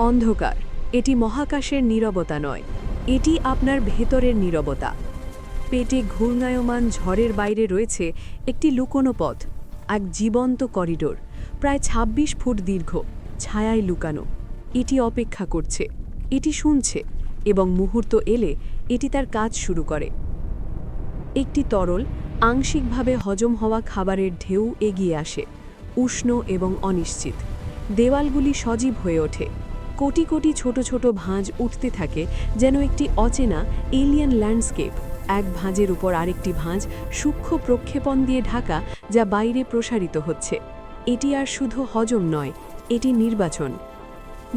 অন্ধকার এটি মহাকাশের নীরবতা নয়, এটি আপনার ভেতরের নীরবতা। পেটে ঘূর্ণায়মান ঝড়ের বাইরে রয়েছে একটি লুকোনো পথ, এক জীবন্ত করিডোর, প্রায় ২৬ ফুট দীর্ঘ, ছায়ায় লুকানো। এটি অপেক্ষা করছে, এটি শুনছে, এবং মুহূর্ত এলে এটি তার কাজ শুরু করে। একটি তরল, আংশিকভাবে হজম হওয়া খাবারের ঢেউ এগিয়ে আসে, উষ্ণ এবং অনিশ্চিত। দেওয়ালগুলি সজীব হয়ে ওঠে, কোটি কোটি ছোট ছোট ভাঁজ উঠতে থাকে, যেন একটি অচেনা এলিয়েন ল্যান্ডস্কেপ। এক ভাঁজের উপর আরেকটি ভাঁজ সূক্ষ্ম প্রক্ষেপণ দিয়ে ঢাকা, যা বাইরে প্রসারিত হচ্ছে। এটি আর শুধু হজম নয়, এটি নির্বাচন।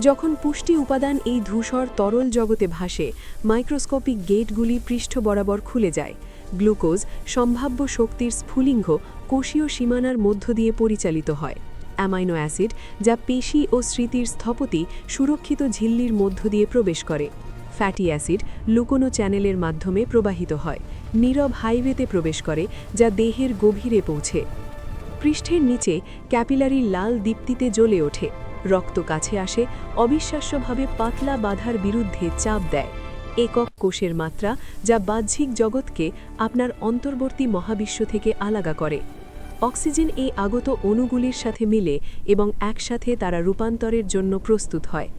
যখন পুষ্টি উপাদান এই ধূসর তরল জগতে ভাসে, মাইক্রোস্কোপিক গেটগুলি পৃষ্ঠ বরাবর খুলে যায়। গ্লুকোজ, সম্ভাব্য শক্তির স্ফুলিঙ্গ, কোষীয় সীমানার মধ্য দিয়ে পরিচালিত হয়। অ্যামাইনো অ্যাসিড, যা পেশি ও স্মৃতির স্থপতি, সুরক্ষিত ঝিল্লির মধ্য দিয়ে প্রবেশ করে। ফ্যাটি অ্যাসিড লুকোনো চ্যানেলের মাধ্যমে প্রবাহিত হয়, নীরব হাইওয়েতে প্রবেশ করে, যা দেহের গভীরে পৌঁছে। পৃষ্ঠের নিচে ক্যাপিলারি লাল দীপ্তিতে জ্বলে ওঠে, রক্ত কাছে আসে, অবিশ্বাস্যভাবে পাতলা বাধার বিরুদ্ধে চাপ দেয়। একক কোষের মাত্রা, যা বাহ্যিক জগৎকে আপনার অন্তর্বর্তী মহাবিশ্ব থেকে আলাদা করে। অক্সিজেন এই আগত অণুগুলির সাথে মিলে এবং একসাথে তারা রূপান্তরের জন্য প্রস্তুত হয়।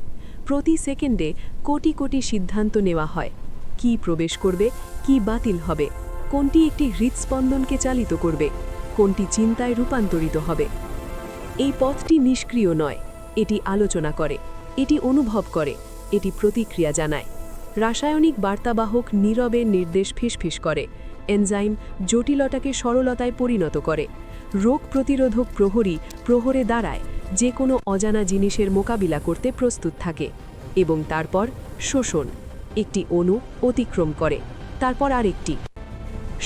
প্রতি সেকেন্ডে কোটি কোটি সিদ্ধান্ত নেওয়া হয়, কি প্রবেশ করবে, কি বাতিল হবে, কোনটি একটি হৃৎস্পন্দনকে চালিত করবে, কোনটি চিন্তায় রূপান্তরিত হবে। এই পথটি নিষ্ক্রিয় নয়, এটি আলোচনা করে, এটি অনুভব করে, এটি প্রতিক্রিয়া জানায়। রাসায়নিক বার্তাবাহক নীরবে নির্দেশ ফিসফিস করে, এনজাইম জটিলতাকে সরলতায় পরিণত করে, রোগ প্রতিরোধক প্রহরী প্রহরে দাঁড়ায়, যে কোনো অজানা জিনিসের মোকাবিলা করতে প্রস্তুত থাকে। এবং তারপর শোষণ, একটি অণু অতিক্রম করে, তারপর আরেকটি।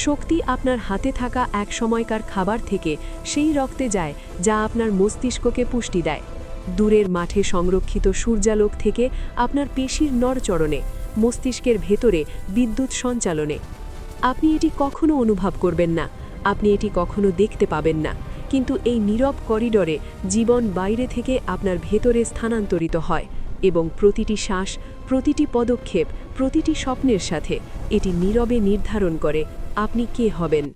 শক্তি আপনার হাতে থাকা এক সময়কার খাবার থেকে সেই রক্তে যায় যা আপনার মস্তিষ্ককে পুষ্টি দেয়। দূরের মাঠে সংরক্ষিত সূর্যালোক থেকে আপনার পেশির নড়চড়নে, মস্তিষ্কের ভেতরে বিদ্যুৎ সঞ্চালনে। আপনি এটি কখনো অনুভব করবেন না, আপনি এটি কখনো দেখতে পাবেন না, কিন্তু এই নীরব করিডোরে জীবন বাইরে থেকে আপনার ভেতরে স্থানান্তরিত হয়, এবং প্রতিটি শ্বাস, প্রতিটি পদক্ষেপ, প্রতিটি স্বপ্নের সাথে এটি নীরবে নির্ধারণ করে আপনি কে হবেন।